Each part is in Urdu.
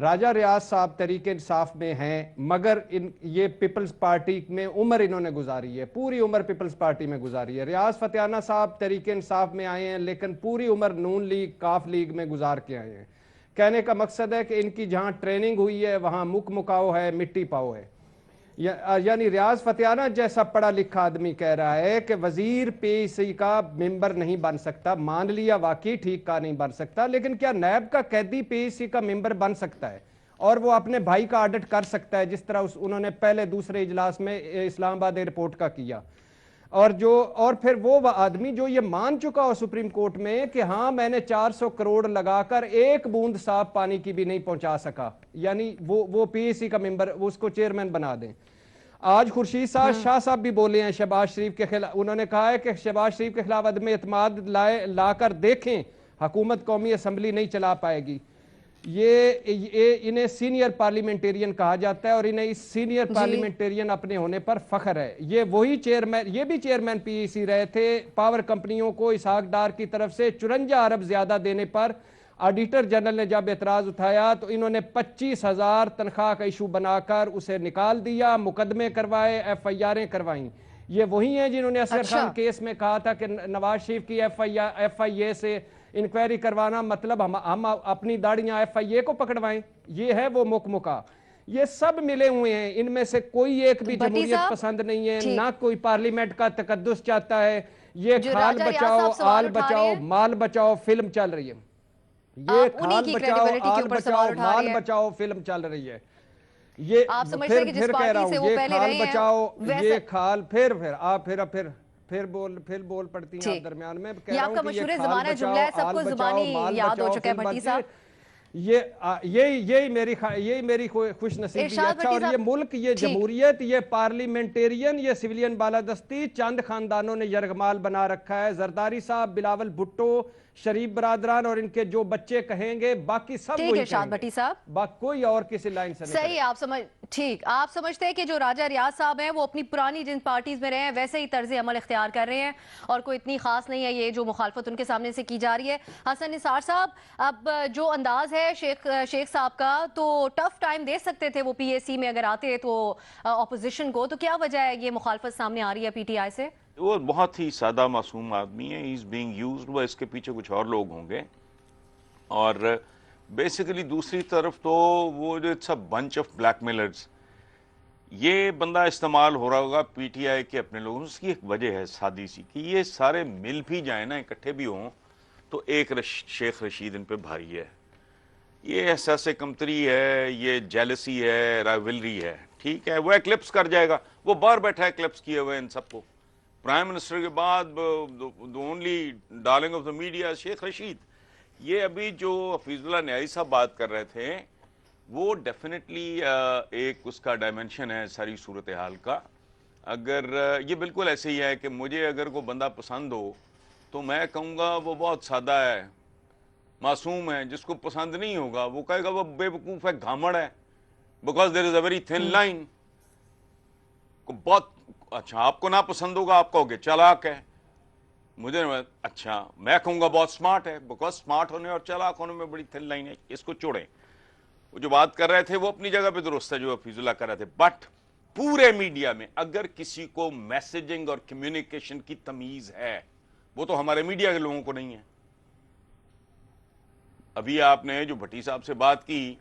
راجہ ریاض صاحب تحریک انصاف میں ہیں، مگر یہ پیپلز پارٹی میں عمر انہوں نے گزاری ہے، پوری عمر پیپلز پارٹی میں گزاری ہے۔ ریاض فتحانہ صاحب تحریک انصاف میں آئے ہیں لیکن پوری عمر نون لیگ کاف لیگ میں گزار کے آئے ہیں۔ کہنے کا مقصد ہے کہ ان کی جہاں ٹریننگ ہوئی ہے وہاں مک مکاؤ ہے، مٹی پاؤ ہے۔ یعنی ریاض فتحانہ جیسا پڑھا لکھا آدمی کہہ رہا ہے کہ وزیر پی ای سی کا ممبر نہیں بن سکتا، مان لیا واقعی ٹھیک کا نہیں بن سکتا، لیکن کیا نیب کا قیدی پی ای سی کا ممبر بن سکتا ہے اور وہ اپنے بھائی کا آڈٹ کر سکتا ہے جس طرح انہوں نے پہلے دوسرے اجلاس میں اسلام آباد ایئرپورٹ کا کیا؟ اور پھر وہ آدمی جو یہ مان چکا ہو سپریم کورٹ میں کہ ہاں میں نے 400 کروڑ لگا کر ایک بوند صاف پانی کی بھی نہیں پہنچا سکا، یعنی وہ پی ای سی کا ممبر، اس کو چیئرمین بنا دیں۔ آج خورشید شاہ صاحب بھی بولے ہیں شہباز شریف کے خلاف، انہوں نے کہا ہے کہ شہباز شریف کے خلاف عدم اعتماد لا کر دیکھیں، حکومت قومی اسمبلی نہیں چلا پائے گی۔ انہیں سینئر پارلیمنٹیرین کہا جاتا ہے اور انہیں اس سینئر پارلیمنٹیرین اپنے ہونے پر فخر ہے۔ یہ وہی چیئرمین، یہ بھی چیئرمین پی ای سی رہے تھے، پاور کمپنیوں کو اسحاق ڈار کی طرف سے 54 ارب زیادہ دینے پر آڈیٹر جنرل نے جب اعتراض اٹھایا تو انہوں نے 25,000 تنخواہ کا ایشو بنا کر اسے نکال دیا، مقدمے کروائے، ایف آئی آریں کروائیں۔ یہ وہی ہیں جنہوں نے اصغر خان کیس میں کہا تھا کہ نواز شریف کی ایف آئی اے سے انکوائری کروانا مطلب ہم اپنی داڑیاں ایف آئی اے کو پکڑوائیں۔ یہ ہے وہ مکمکا، یہ سب ملے ہوئے ہیں، ان میں سے کوئی ایک بھی جمہوریت پسند نہیں ہے، نہ کوئی پارلیمنٹ کا تقدس چاہتا ہے۔ یہ کھال بچاؤ، آل بچاؤ، مال بچاؤ فلم چل رہی ہے، یہ کھال بچاؤ، آل بچاؤ، مال بچاؤ فلم چل رہی ہے۔ یہ پھر کہہ رہا ہوں، یہ کھال بچاؤ، یہ کھال پھر بول پڑتی ہیں آپ درمیان میں، کہہ رہا ہوں کہ یہ کھال بچاؤ، آل بچاؤ، مال بچاؤ فلم یہی میری خوش نصیبی ہے۔ اچھا، اور یہ ملک، یہ جمہوریت، یہ پارلیمنٹیرین، یہ سویلین بالادستی چند خاندانوں نے یرغمال بنا رکھا ہے۔ زرداری صاحب، بلاول بھٹو، شریف برادران اور ان کے جو بچے کہیں گے، باقی سب وہی کہیں گے، کوئی اور کسی لائن سے نہیں۔ صحیح، آپ سمجھتے ہیں کہ جو راجہ ریاض صاحب ہیں وہ اپنی پرانی جن پارٹیز میں رہے ہیں ویسے ہی طرز عمل اختیار کر رہے ہیں اور کوئی اتنی خاص نہیں ہے یہ جو مخالفت ان کے سامنے سے کی جا رہی ہے؟ حسن نثار صاحب، اب جو انداز ہے شیخ صاحب کا، تو ٹف ٹائم دے سکتے تھے وہ پی اے سی میں اگر آتے تو اپوزیشن کو، تو کیا وجہ ہے یہ مخالفت سامنے آ رہی ہے پی ٹی آئی سے؟ وہ بہت ہی سادہ معصوم آدمی ہے، he's being used، وہ اس کے پیچھے کچھ اور لوگ ہوں گے، اور بیسیکلی دوسری طرف تو وہ جو it's a bunch of blackmailers, یہ بندہ استعمال ہو رہا ہوگا پی ٹی آئی کے اپنے لوگوں۔ اس کی ایک وجہ ہے سادی سی کہ یہ سارے مل بھی جائیں نا، اکٹھے بھی ہوں تو ایک شیخ رشید ان پہ بھاری ہے۔ یہ احساس کمتری ہے، یہ جیلسی ہے، رائیولری ہے، ٹھیک ہے، وہ ایکلپس کر جائے گا، وہ باہر بیٹھا ہے ایکلپس کیے ہوئے ان سب کو۔ پرائم منسٹر کے بعد the only darling of the media Sheikh Rashid. یہ ابھی جو حفیظ اللہ نیازی صاحب بات کر رہے تھے وہ ڈیفینیٹلی ایک اس کا ڈائمنشن ہے ساری صورتحال کا۔ اگر یہ بالکل ایسے ہی ہے کہ مجھے اگر کوئی بندہ پسند ہو تو میں کہوں گا وہ بہت سادہ ہے، معصوم ہے۔ جس کو پسند نہیں ہوگا وہ کہے گا وہ بے وقوف ہے، گھامڑ ہے، because there is a very thin line. بہت اچھا، آپ کو نہ پسند ہوگا، آپ کہو گے چالاک ہے، مجھے اچھا میں کہوں گا بہت سمارٹ ہے، بیکاز سمارٹ ہونے اور چالاک ہونے میں بڑی تھن لائن ہے۔ اس کو چھوڑیں، وہ جو بات کر رہے تھے وہ اپنی جگہ پہ درست ہے جو حفیظ اللہ کر رہے تھے، بٹ پورے میڈیا میں اگر کسی کو میسیجنگ اور کمیونیکیشن کی تمیز ہے وہ تو ہمارے میڈیا کے لوگوں کو نہیں ہے۔ ابھی آپ نے جو بھٹی صاحب سے بات کی،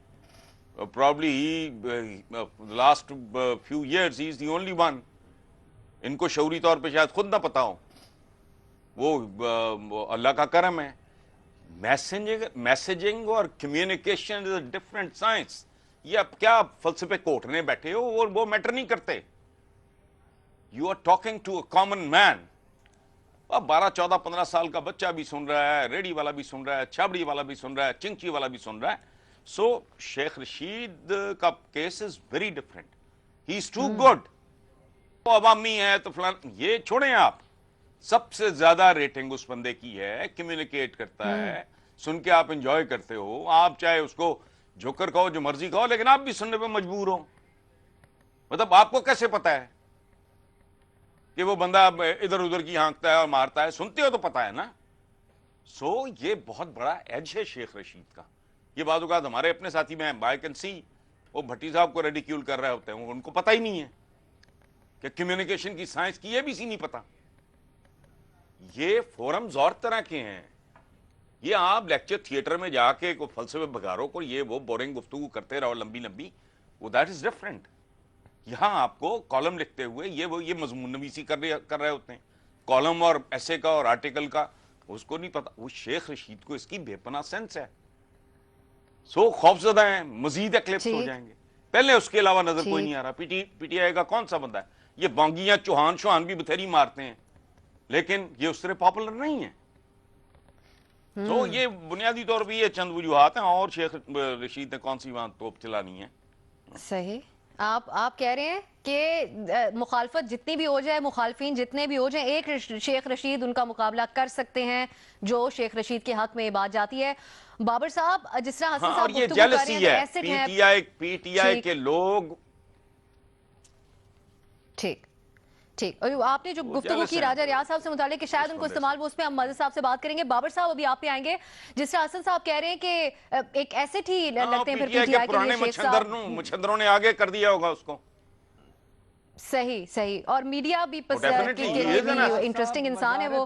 probably last few years he is the only one، ان کو شعوری طور پہ شاید خود نہ پتا ہو، وہ اللہ کا کرم ہے۔ میسیجنگ اور communication is a different science. یہ اب کیا فلسفے کوٹنے بیٹھے ہو، وہ میٹر نہیں کرتے۔ You are talking to a common man. اب 12 14 15 سال کا بچہ بھی سن رہا ہے، ریڈی والا بھی سن رہا ہے، چھابڑی والا بھی سن رہا ہے، چنچی والا بھی سن رہا ہے۔ سو شیخ رشید کا case is very different, he is too good. وہ عوامی ہے تو فلان، یہ چھوڑیں آپ۔ سب سے زیادہ ریٹنگ اس بندے کی ہے، کمیونیکیٹ کرتا ہے، سن کے آپ انجوائے کرتے ہو، آپ چاہے اس کو جوکر کہو جو مرضی کہو، لیکن آپ بھی سننے پہ مجبور ہو۔ مطلب آپ کو کیسے پتا ہے کہ وہ بندہ ادھر ادھر کی ہانکتا ہے اور مارتا ہے؟ سنتے ہو تو پتا ہے نا۔ سو یہ بہت بڑا ایج ہے شیخ رشید کا، یہ بعض اوقات ہمارے اپنے ساتھی میں بائی کین سی وہ بھٹی صاحب کو ریڈیکیول کر رہے ہوتے ہیں، ان کو پتہ ہی نہیں ہے کہ کمیونیکیشن کی سائنس کی ABC نہیں پتا. یہ فورمز اور طرح کے ہیں. یہ آپ لیکچر تھیٹر میں جا کے کوئی فلسفے بگاروں کو یہ وہ بورنگ گفتگو کرتے رہو لمبی لمبی، وہ دیٹ از ڈفرینٹ. یہاں آپ کو کالم لکھتے ہوئے یہ مضمون نویسی کر رہے ہوتے ہیں، کالم اور ایسے کا اور آرٹیکل کا اس کو نہیں پتا. وہ شیخ رشید کو اس کی بے پناہ سینس ہے، سو خوفزدہ ہیں، مزید ایکلپس ہو جائیں گے. پہلے اس کے علاوہ نظر کوئی نہیں آ رہا. پی ٹی آئی کا کون سا بندہ ہے؟ یہ بانگیاں چوہان شوہان بھی بتھیری مارتے ہیں، لیکن یہ اس طرح پاپولر نہیں ہے. تو یہ بنیادی طور پہ یہ چند وجوہات ہیں. اور شیخ رشید نے کون سی وہاں توپ چلانی ہے؟ صحیح. آپ کہہ رہے ہیں کہ مخالفت جتنی بھی ہو جائے، مخالفین جتنے بھی ہو جائیں، ایک شیخ رشید ان کا مقابلہ کر سکتے ہیں جو شیخ رشید کے حق میں بات جاتی ہے. بابر صاحب، جس طرح حسن صاحب گفتگو کر رہے ہیں، پی ٹی آئی کے لوگ ٹھیک اور آپ نے جو گفتگو کی راجہ ریاض صاحب سے متعلق کہ شاید ان کو استعمال، وہ اس پہ ہم مزید صاحب سے بات کریں گے. بابر صاحب ابھی آپ پہ آئیں گے. جس طرح حسن صاحب کہہ رہے ہیں کہ ایک ایسٹ ہی لگتے ہیں پھر پی ٹی آئی کے لیے شیخ صاحب. مچھندروں نے آگے کر دیا ہوگا اس کو. صحیح. اور میڈیا بھی کے لیے بھی انٹرسٹنگ انسان ہے وہ.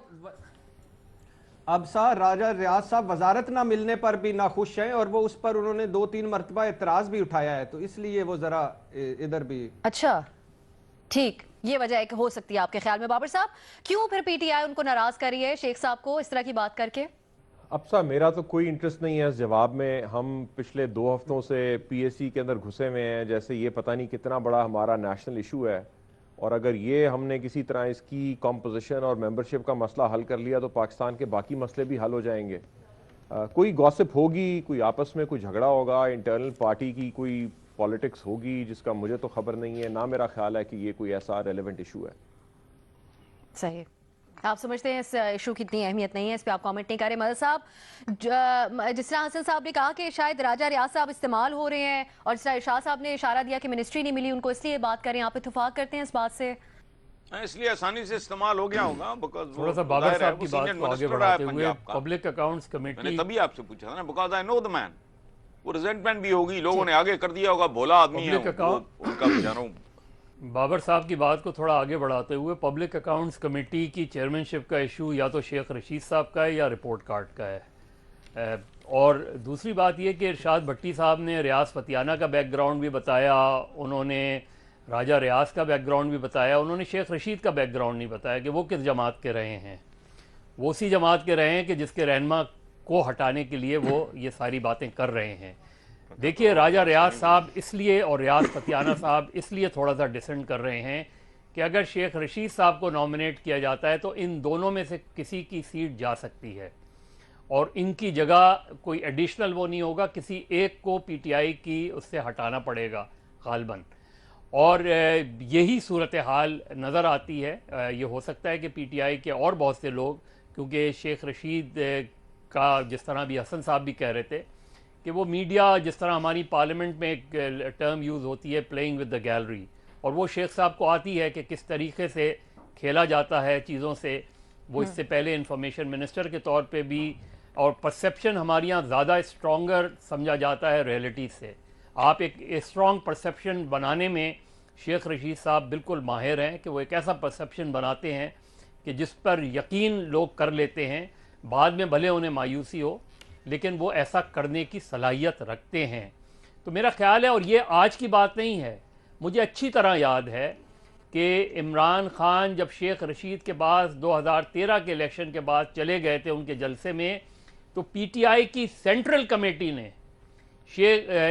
اب سا راجہ ریاض صاحب وزارت نہ ملنے پر بھی ناخوش ہیں، اور وہ اس پر انہوں نے 2-3 مرتبہ اعتراض بھی اٹھایا ہے، تو اس لیے وہ ذرا ادھر بھی. اچھا ٹھیک، یہ وجہ ہے کہ ہو سکتی ہے آپ کے خیال میں. بابر صاحب، کیوں پھر پی ٹی آئی ان کو ناراض کر رہی ہے شیخ صاحب کو اس طرح کی بات کر کے؟ اب سا میرا تو کوئی انٹرسٹ نہیں ہے اس جواب میں. ہم پچھلے 2 ہفتوں سے پی ایس سی کے اندر گھسے ہوئے ہیں، جیسے یہ پتہ نہیں کتنا بڑا ہمارا نیشنل ایشو ہے، اور اگر یہ ہم نے کسی طرح اس کی کمپوزیشن اور ممبرشپ کا مسئلہ حل کر لیا تو پاکستان کے باقی مسئلے بھی حل ہو جائیں گے. کوئی گوسپ ہوگی، کوئی آپس میں کوئی جھگڑا ہوگا، انٹرنل پارٹی کی کوئی پالیٹکس ہوگی جس کا مجھے تو خبر نہیں ہے، نہ میرا خیال ہے کہ یہ کوئی ایسا ریلیونٹ ایشو ہے. صحیح. آپ سمجھتے ہیں اس ایشو کی اتنی اہمیت نہیں ہے، اس پہ آپ کامنٹ نہیں کر رہے. مدد صاحب، جس طرح حسن صاحب نے کہا کہ شاید راجہ ریاض صاحب استعمال ہو رہے ہیں، اور جس طرح ارشاد صاحب نے اشارہ دیا کہ منسٹری نہیں ملی ان کو اس لیے بات کر رہے ہیں، آپ اتفاق کرتے ہیں اس بات سے؟ اس لیے آسانی سے استعمال ہو گیا ہوگا. تھوڑا سا بابر صاحب کی بات کو آگے بڑھاتے ہوئے پبلک اکاؤنٹس کمیٹی، میں نے تبھی آپ سے پوچھا تھا نا، بیکاز آئی نو دا مین. وہ ریزنٹمنٹ بھی ہوگی، لوگوں نے آگے کر دیا ہوگا، بھولا آدمی ہے ان کا بھی جانوں. بابر صاحب کی بات کو تھوڑا آگے بڑھاتے ہوئے پبلک اکاؤنٹس کمیٹی کی چیئرمین شپ کا ایشو یا تو شیخ رشید صاحب کا ہے یا رپورٹ کارڈ کا ہے. اور دوسری بات یہ کہ ارشاد بھٹی صاحب نے ریاض فتیانہ کا بیک گراؤنڈ بھی بتایا، انہوں نے راجہ ریاض کا بیک گراؤنڈ بھی بتایا، انہوں نے شیخ رشید کا بیک گراؤنڈ نہیں بتایا کہ وہ کس جماعت کے رہے ہیں. وہ اسی جماعت کے رہے ہیں کہ جس کے رہنما کو ہٹانے کے لیے وہ یہ ساری باتیں کر رہے ہیں. دیکھیے، راجہ ریاض صاحب اس لیے اور ریاض فتیانہ صاحب اس لیے تھوڑا سا ڈسنٹ کر رہے ہیں کہ اگر شیخ رشید صاحب کو نامنیٹ کیا جاتا ہے تو ان دونوں میں سے کسی کی سیٹ جا سکتی ہے، اور ان کی جگہ کوئی ایڈیشنل وہ نہیں ہوگا، کسی ایک کو پی ٹی آئی کی اس سے ہٹانا پڑے گا غالباً. اور یہی صورتحال نظر آتی ہے. یہ ہو سکتا ہے کہ پی ٹی آئی کے اور بہت سے لوگ، کیونکہ شیخ رشید کا جس طرح بھی حسن صاحب بھی کہہ رہے تھے کہ وہ میڈیا، جس طرح ہماری پارلیمنٹ میں ایک ٹرم یوز ہوتی ہے پلینگ ود دا گیلری، اور وہ شیخ صاحب کو آتی ہے کہ کس طریقے سے کھیلا جاتا ہے چیزوں سے. وہ اس سے پہلے انفارمیشن منسٹر کے طور پہ بھی، اور پرسیپشن ہمارے یہاں زیادہ اسٹرانگر سمجھا جاتا ہے ریئلٹی سے. آپ ایک اسٹرانگ پرسیپشن بنانے میں شیخ رشید صاحب بالکل ماہر ہیں کہ وہ ایک ایسا پرسیپشن بناتے ہیں کہ جس پر یقین لوگ کر لیتے ہیں، بعد میں بھلے انہیں مایوسی ہو لیکن وہ ایسا کرنے کی صلاحیت رکھتے ہیں. تو میرا خیال ہے، اور یہ آج کی بات نہیں ہے، مجھے اچھی طرح یاد ہے کہ عمران خان جب شیخ رشید کے پاس 2013 کے الیکشن کے بعد چلے گئے تھے ان کے جلسے میں، تو پی ٹی آئی کی سینٹرل کمیٹی نے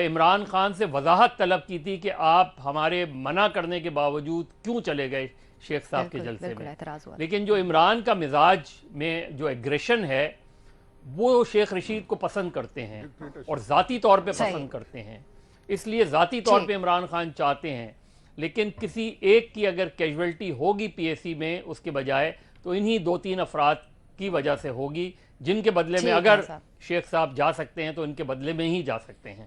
عمران خان سے وضاحت طلب کی تھی کہ آپ ہمارے منع کرنے کے باوجود کیوں چلے گئے شیخ صاحب کے جلسے میں. لیکن جو عمران کا مزاج میں جو ایگریشن ہے وہ شیخ رشید کو پسند کرتے ہیں اور ذاتی طور پہ پسند کرتے ہیں، اس لیے ذاتی طور پہ عمران خان چاہتے ہیں. لیکن کسی ایک کی اگر کیجولٹی ہوگی پی ایس سی میں اس کے بجائے، تو انہی 2-3 افراد کی وجہ سے ہوگی، جن کے بدلے میں اگر شیخ صاحب جا سکتے ہیں تو ان کے بدلے میں ہی جا سکتے ہیں.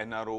NRO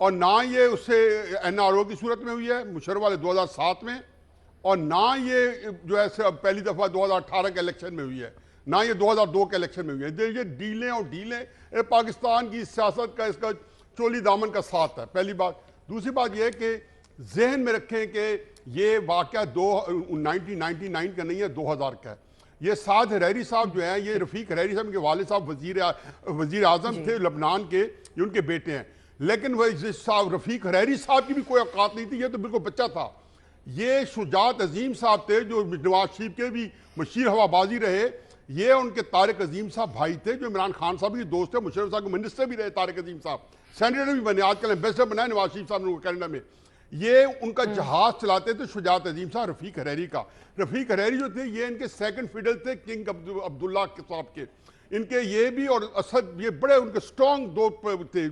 اور نہ یہ اس سے NRO کی صورت میں ہوئی ہے مشرف والے 2007 میں، اور نہ یہ جو ہے پہلی دفعہ 2018 کے الیکشن میں ہوئی ہے، نہ یہ 2002 کے الیکشن میں ہوئی ہے. یہ ڈیلیں اور ڈیلیں پاکستان کی سیاست کا اس کا چولی دامن کا ساتھ ہے، پہلی بات. دوسری بات یہ ہے کہ ذہن میں رکھیں کہ یہ واقعہ 1999 کا نہیں ہے، 2000 کا ہے. یہ سعد حریری صاحب جو ہیں، یہ رفیق حریری صاحب کے والد صاحب وزیر اعظم تھے لبنان کے، یہ ان کے بیٹے ہیں. لیکن وہ رفیق حریری صاحب کی بھی کوئی اوقات نہیں تھی، یہ تو بالکل بچہ تھا. یہ شجاعت عظیم صاحب تھے جو نواز شریف کے بھی مشیر ہوا بازی رہے. یہ ان کے طارق عظیم صاحب بھائی تھے جو عمران خان صاحب کے دوست تھے، مشرف صاحب کے منسٹر بھی رہے طارق عظیم صاحب، سینیٹر بھی بنے، آج کل ایمبیسڈر بنا ہے نواز شریف صاحب نے کینیڈا میں. یہ ان کا جہاز چلاتے تھے شجاعت عظیم صاحب رفیق حریری کا. رفیق حریری جو تھے یہ ان کے سیکنڈ فیڈل تھے کنگ عبداللہ صاحب کے. ان کے یہ بھی اور اسد یہ بڑے ان کے سٹرونگ دو تھے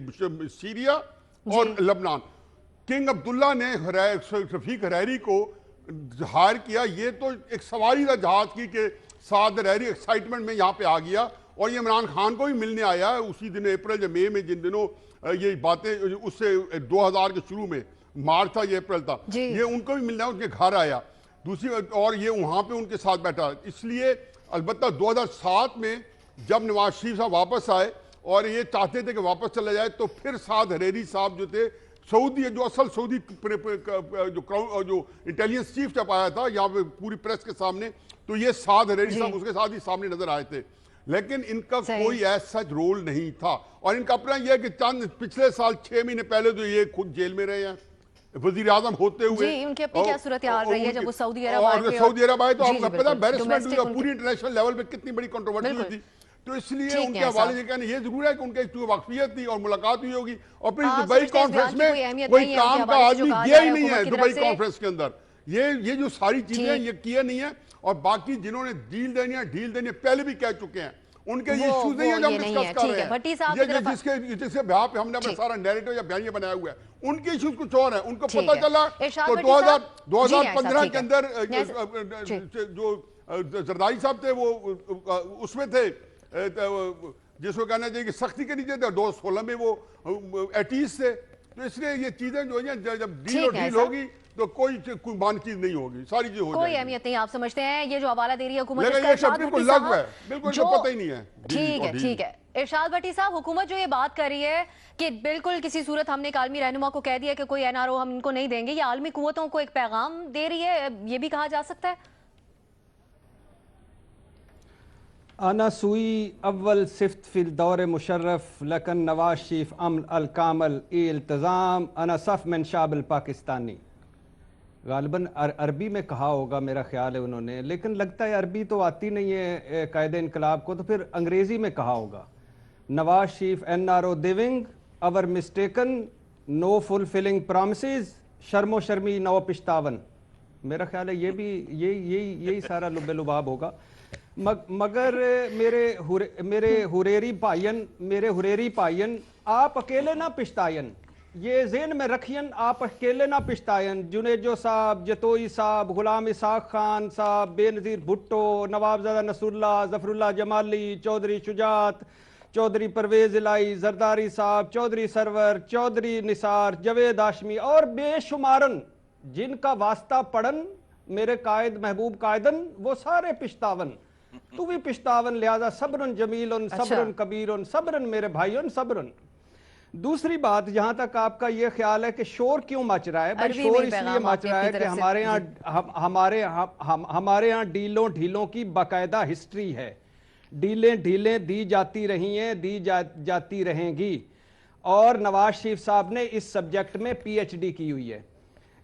سیریا اور لبنان. کنگ عبداللہ نے رفیق حریری کو ہائر کیا. یہ تو ایک سواری تھا جہاز کی کہ سعد حریری ایکسائٹمنٹ میں یہاں پہ آ گیا، اور یہ عمران خان کو بھی ملنے آیا اسی دن اپریل یا مئی میں، جن دنوں یہ باتیں اس سے 2000 کے شروع میں، مارچ تھا یہ اپریل تھا، یہ ان کو بھی ملنا ان کے گھر آیا دوسری، اور یہ وہاں پہ ان کے ساتھ بیٹھا. اس لیے البتہ 2007 میں جب نواز شریف صاحب واپس آئے اور یہ چاہتے تھے کہ واپس چلا جائے، تو پھر سعد حریری صاحب جو تھے سعودی جو اصل سعودی جو انٹیلیجنس چیف جب آیا تھا یہاں پہ پوری پریس کے سامنے، تو یہ سعد حریری صاحب اس کے ساتھ ہی سامنے نظر آئے تھے. لیکن ان کا کوئی ایسا رول نہیں تھا. اور ان کا اپنا یہ ہے کہ چند پچھلے سال 6 مہینے پہلے تو یہ خود جیل میں رہے ہیں وزیر اعظم ہوتے ہوئے. ان کی اپنی کیا صورتحال رہی ہے جب وہ سعودی عرب آئے اور سعودی عرب آئے تو آپ کو پتا بیرسمنٹ ہوئی پوری انٹرنیشنل لیول پہ کتنی بڑی کنٹروورسی ہوئی تھی. تو اس لیے ان کے حوالے سے کہنا یہ ضرور ہے کہ ان کے واقفیت تھی اور ملاقات ہوئی ہوگی. اور پھر دبئی کانفرنس میں کوئی کام کا آدمی گیا ہی نہیں ہے دبئی کانفرنس کے اندر. یہ جو ساری چیزیں یہ کیے نہیں ہیں. اور باقی جنہوں نے ڈیل دینی ہے پہلے بھی کہہ چکے ہیں. ان کے یہ ایشوز نہیں ہیں جو ہم ڈسکس کر رہے ہیں، جس کے بہا پہ ہم نے اپنا سارا نیریٹو یا بیانیہ بنایا ہوا ہے. ان کے ایشوز کچھ اور ہیں. ان کو پتہ چلا تو 2015 کے اندر جو زرداری صاحب تھے وہ اس میں تھے جس کو کہنا چاہیے کہ سختی کے نیچے تھے، 2016 میں وہ ایٹیز تھے. تو اس لیے یہ چیزیں جو ہیں جب ڈیل ہوگی تو کوئی مانی چیز نہیں ہوگی، ساری چیز ہو جائے گی. کوئی اہمیت نہیں آپ سمجھتے ہیں. یہ جو حوالہ دے رہی ہے حکومت لیکن یہ شب بالکل لغو ہے، بالکل جو پتہ ہی نہیں ہے. ٹھیک ہے ارشاد بھٹی صاحب، حکومت جو یہ بات کر رہی ہے کہ بالکل کسی صورت ہم نے ایک عالمی رہنما کو کہہ دیا کہ کوئی NRO ہم ان کو نہیں دیں گے، یہ عالمی قوتوں کو ایک پیغام دے رہی ہے، یہ بھی کہا جا سکتا ہے؟ انا سوئی اول صفت فی الدور مشرف لیکن نواز شریف عمل الکامل ای التزام انا صف من شعب الپاکستانی. غالباً عربی میں کہا ہوگا میرا خیال ہے انہوں نے، لیکن لگتا ہے عربی تو آتی نہیں ہے قائد انقلاب کو، تو پھر انگریزی میں کہا ہوگا. نواز شریف NRO دیونگ اور مسٹیکن نو فلفلنگ پرامسز شرم و شرمی نو پشتاون. میرا خیال ہے یہ بھی یہی سارا لب لباب ہوگا. مگر میرے حریری بھائین آپ اکیلے نہ پشتائین، یہ ذہن میں رکھین آپ اکیلے نہ پشتائین. جنیجو صاحب، جتوئی صاحب، غلام اسحاق خان صاحب، بے نظیر بھٹو، نواب زادہ نصر اللہ، ظفر اللہ جمالی، چودھری شجاعت، چودھری پرویز الہی، زرداری صاحب، چودھری سرور، چودھری نثار، جوید ہاشمی اور بے شمارن جن کا واسطہ پڑن میرے قائد محبوب قائدن، وہ سارے پشتاون. تو بھی پشتاون، لہذا صبرن جمیلن صبرن کبیرن صبرن میرے بھائیون صبرن. دوسری بات، جہاں تک آپ کا یہ خیال ہے کہ شور کیوں مچ رہا ہے، بھائی شور اس لیے مچ رہا ہے کہ ہمارے ہاں ڈھیلوں کی باقاعدہ ہسٹری ہے. ڈیلیں دی جاتی رہی ہیں، دی جاتی رہیں گی، اور نواز شریف صاحب نے اس سبجیکٹ میں PhD کی ہوئی ہے.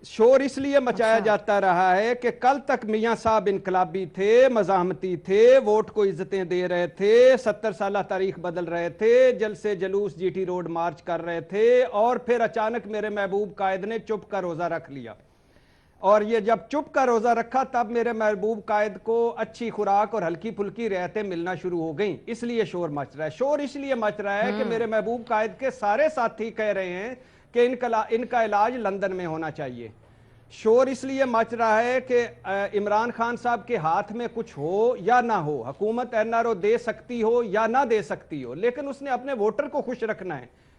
شور اس لیے مچایا جاتا رہا ہے کہ کل تک میاں صاحب انقلابی تھے، مزاحمتی تھے، ووٹ کو عزتیں دے رہے تھے، 70 سالہ تاریخ بدل رہے تھے، جلسے جلوس GT روڈ مارچ کر رہے تھے، اور پھر اچانک میرے محبوب قائد نے چپ کا روزہ رکھ لیا. اور یہ جب چپ کا روزہ رکھا تب میرے محبوب قائد کو اچھی خوراک اور ہلکی پھلکی رعایتیں ملنا شروع ہو گئیں. اس لیے شور مچ رہا ہے. شور اس لیے مچ رہا ہے کہ میرے محبوب قائد کے سارے ساتھی کہہ رہے ہیں کہ ان کا علاج لندن میں ہونا چاہیے. شور اس لیے مچ رہا ہے کہ عمران خان صاحب کے ہاتھ میں کچھ ہو یا نہ ہو، حکومت NRO دے سکتی ہو یا نہ دے سکتی ہو، لیکن اس نے اپنے ووٹر کو خوش رکھنا ہے.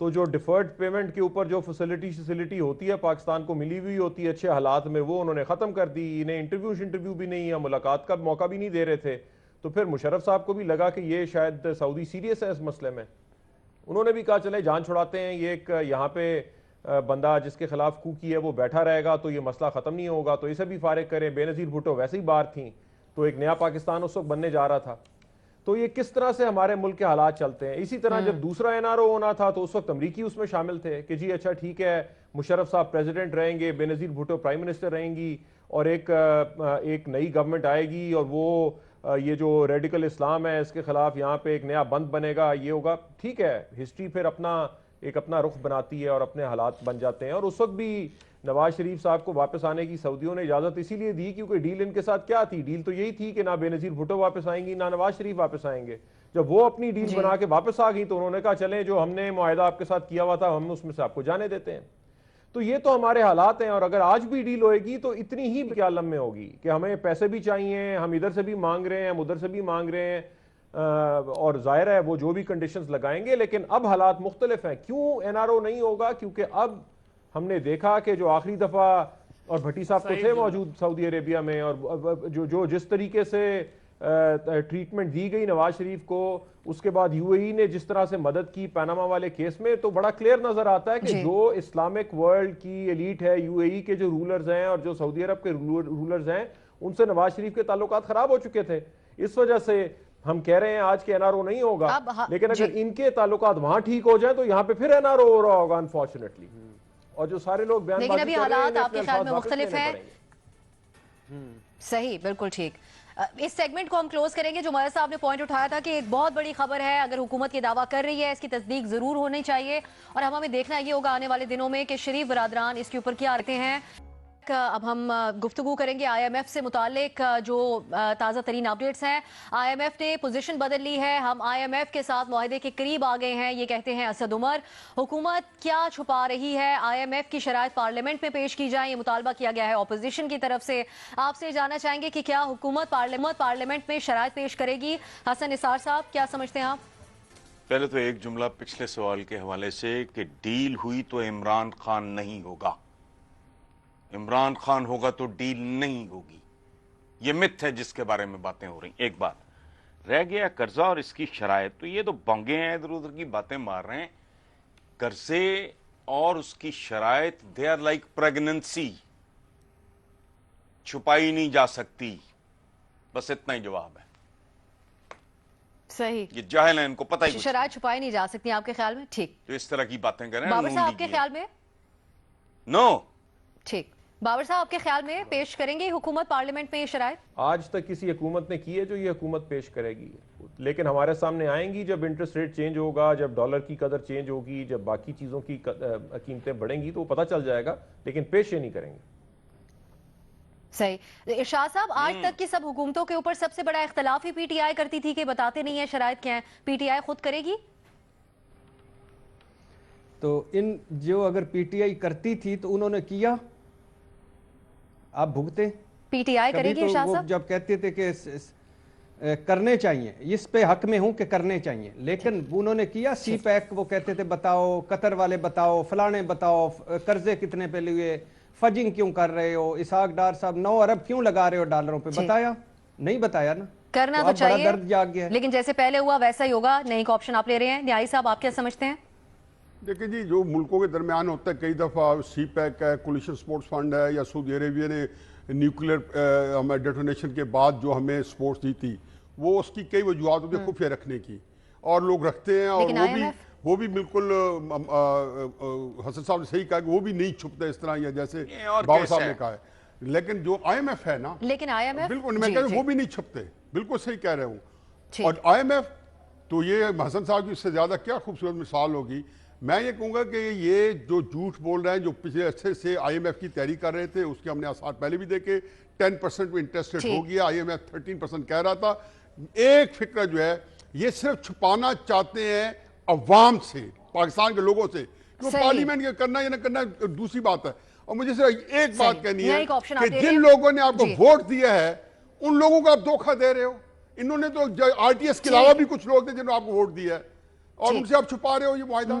تو جو ڈیفرڈ پیمنٹ کے اوپر جو فیسلٹی ہوتی ہے پاکستان کو ملی ہوئی ہوتی ہے اچھے حالات میں، وہ انہوں نے ختم کر دی. انہیں انٹرویو بھی نہیں ہے، ملاقات کا موقع بھی نہیں دے رہے تھے. تو پھر مشرف صاحب کو بھی لگا کہ یہ شاید سعودی سیریس ہے اس مسئلے میں. انہوں نے بھی کہا چلے جان چھڑاتے ہیں، یہ ایک یہاں پہ بندہ جس کے خلاف کو کی ہے وہ بیٹھا رہے گا تو یہ مسئلہ ختم نہیں ہوگا، تو اسے بھی فارغ کریں. بے نظیر بھٹو ویسے ہی باہر تھیں، تو ایک نیا پاکستان اس وقت بننے جا رہا تھا. تو یہ کس طرح سے ہمارے ملک کے حالات چلتے ہیں. اسی طرح جب دوسرا این آر او ہونا تھا تو اس وقت امریکی اس میں شامل تھے کہ جی اچھا ٹھیک ہے مشرف صاحب پریزیڈنٹ رہیں گے، بے نظیر بھٹو پرائم منسٹر رہیں گی، اور ایک نئی گورنمنٹ آئے گی اور وہ یہ جو ریڈیکل اسلام ہے اس کے خلاف یہاں پہ ایک نیا بند بنے گا، یہ ہوگا. ٹھیک ہے، ہسٹری پھر اپنا رخ بناتی ہے اور اپنے حالات بن جاتے ہیں. اور اس وقت بھی نواز شریف صاحب کو واپس آنے کی سعودیوں نے اجازت اسی لیے دی کیونکہ ڈیل ان کے ساتھ کیا تھی؟ ڈیل تو یہی تھی کہ نہ بے نظیر بھٹو واپس آئیں گی نہ نواز شریف واپس آئیں گے. جب وہ اپنی ڈیل بنا کے واپس آ گئی تو انہوں نے کہا چلیں جو ہم نے معاہدہ آپ کے ساتھ کیا ہوا تھا ہم اس میں سے آپ کو جانے دیتے ہیں. تو یہ تو ہمارے حالات ہیں. اور اگر آج بھی ڈیل ہوئے گی تو اتنی ہی کیا عالم میں ہوگی کہ ہمیں پیسے بھی چاہیے، ہم ادھر سے بھی مانگ رہے ہیں، ہم ادھر سے بھی مانگ رہے ہیں، اور ظاہر ہے وہ جو بھی کنڈیشنز لگائیں گے. لیکن اب حالات مختلف ہیں. کیوں این آر او نہیں ہوگا؟ کیونکہ اب ہم نے دیکھا کہ جو آخری دفعہ، اور بھٹی صاحب تو تھے موجود سعودی عربیہ میں، اور جو جس طریقے سے ٹریٹمنٹ دی گئی نواز شریف کو، اس کے بعد یو اے ای نے جس طرح سے مدد کی پاناما والے کیس میں، تو بڑا کلیئر نظر آتا ہے کہ جو اسلامک ورلڈ کی ایلیٹ ہے، یو اے ای کے جو رولرز ہیں اور جو سعودی عرب کے رولرز ہیں، ان سے نواز شریف کے تعلقات خراب ہو چکے تھے. اس وجہ سے ہم کہہ رہے ہیں آج کے این آر او نہیں ہوگا، لیکن اگر ان کے تعلقات وہاں ٹھیک ہو جائیں تو یہاں پہ پھر این آر او ہو رہا ہوگا انفارچونیٹلی. اور جو سارے لوگ بیان لیکن ابھی حالات آپ کے خیال میں مختلف ہیں. صحیح، بالکل ٹھیک. اس سیگمنٹ کو ہم کلوز کریں گے. جو میاں صاحب نے پوائنٹ اٹھایا تھا کہ ایک بہت بڑی خبر ہے، اگر حکومت یہ دعویٰ کر رہی ہے اس کی تصدیق ضرور ہونی چاہیے، اور ہمیں دیکھنا یہ ہوگا آنے والے دنوں میں کہ شریف برادران اس کے اوپر کیا رہتے ہیں. اب ہم گفتگو کریں گے آئی ایم ایف سے متعلق جو تازہ ترین اپڈیٹس ہیں. آئی ایم ایف نے پوزیشن بدل لی ہے. ہم آئی ایم ایف کے ساتھ معاہدے کے قریب آ گئے ہیں، یہ کہتے ہیں اسد عمر. حکومت کیا چھپا رہی ہے؟ آئی ایم ایف کی شرائط پارلیمنٹ میں پیش کی جائیں، یہ مطالبہ کیا گیا ہے اپوزیشن کی طرف سے. آپ سے جاننا چاہیں گے کہ کیا حکومت پارلیمنٹ میں شرائط پیش کرے گی؟ حسن نثار صاحب کیا سمجھتے ہیں آپ؟ پہلے تو ایک جملہ پچھلے سوال کے حوالے سے کہ ڈیل ہوئی تو عمران خان نہیں ہوگا، عمران خان ہوگا تو ڈیل نہیں ہوگی. یہ مت ہے جس کے بارے میں باتیں ہو رہی. ایک بات رہ گیا قرضہ اور اس کی شرائط، تو یہ تو بنگے ہیں ادھر ادھر کی باتیں مار رہے ہیں. قرضے اور اس کی شرائط دے آر لائک پریگننسی، چھپائی نہیں جا سکتی. بس اتنا ہی جواب ہے. صحیح، یہ جاہل ہیں، ان کو پتہ ہی شرائط چھپائی نہیں جا سکتی آپ کے خیال میں. ٹھیک، تو اس طرح کی باتیں کریں. بابر صاحب آپ کے خیال میں؟ نو. ٹھیک، بابر صاحب آپ کے خیال میں پیش کریں گے حکومت پارلیمنٹ میں یہ شرائط؟ آج تک کسی حکومت نے کی ہے جو یہ حکومت پیش کرے گی، لیکن ہمارے سامنے آئیں گی جب انٹرسٹ ریٹ چینج ہوگا، جب ڈالر کی قدر چینج ہوگی، جب باقی چیزوں کی قیمتیں بڑھیں گی تو وہ پتہ چل جائے گا، لیکن پیش یہ نہیں کریں گے. صحیح. ارشاد صاحب، آج تک کی سب حکومتوں کے اوپر سب سے بڑا اختلاف ہی پی ٹی آئی کرتی تھی کہ بتاتے نہیں ہیں شرائط کیا ہیں. پی ٹی آئی خود کرے گی؟ تو جو اگر پی ٹی آئی کرتی تھی تو انہوں نے کیا، آپ بھگتے. پی ٹی آئی کرے گی ارشاد صاحب؟ جب کہتے تھے کہ کرنے چاہیے، اس پہ حق میں ہوں کہ کرنے چاہیے، لیکن انہوں نے کیا. سی پیک وہ کہتے تھے بتاؤ، قطر والے بتاؤ، فلانے بتاؤ، قرضے کتنے پہ لیے، فجنگ کیوں کر رہے ہو، اسحاق ڈار صاحب 9 ارب کیوں لگا رہے ہو ڈالروں پہ؟ بتایا نہیں؟ بتایا نا. کرنا تو چاہیے، درد جاگ گیا، لیکن جیسے پہلے ہوا ویسا ہی ہوگا. نئی کا آپشن آپ لے رہے ہیں. نیائی صاحب آپ کیا سمجھتے ہیں؟ دیکھیں جی، جو ملکوں کے درمیان ہوتا ہے، کئی دفعہ سی پیک ہے، کولیشن سپورٹس فنڈ ہے، یا سعودی عربیہ نے نیوکلیر ہمیں ڈیٹونیشن کے بعد جو ہمیں سپورٹس دی تھی، وہ اس کی کئی وجوہات ہوتی ہیں خفیہ رکھنے کی، اور لوگ رکھتے ہیں. اور وہ بھی بالکل حسن صاحب نے صحیح کہا کہ وہ بھی نہیں چھپتے اس طرح، یا جیسے بابر صاحب نے کہا ہے. لیکن جو آئی ایم ایف ہے نا، لیکن آئی ایم ایف بالکل میں کہہ رہا ہوں وہ بھی نہیں چھپتے. بالکل صحیح کہہ رہے ہوں. اور آئی ایم ایف تو یہ حسن صاحب کی اس سے زیادہ کیا خوبصورت مثال ہوگی. میں یہ کہوں گا کہ یہ جو جھوٹ بول رہے ہیں، جو پچھلے عرصے سے آئی ایم ایف کی تیاری کر رہے تھے، اس کے ہم نے آثار پہلے بھی دیکھے. 10% میں انٹرسٹ ریٹ ہو گیا. آئی ایم ایف 13% کہہ رہا تھا. ایک فکر جو ہے یہ صرف چھپانا چاہتے ہیں عوام سے، پاکستان کے لوگوں سے. کہ پارلیمنٹ کے کرنا یا نہ کرنا دوسری بات ہے. اور مجھے صرف ایک بات کہنی ہے کہ جن لوگوں نے آپ کو ووٹ دیا ہے ان لوگوں کو آپ دھوکہ دے رہے ہو. انہوں نے تو آر ٹی ایس کے علاوہ بھی کچھ لوگ تھے جنہوں نے آپ کو ووٹ دیا ہے، اور ان سے آپ چھپا رہے ہو یہ معاہدہ.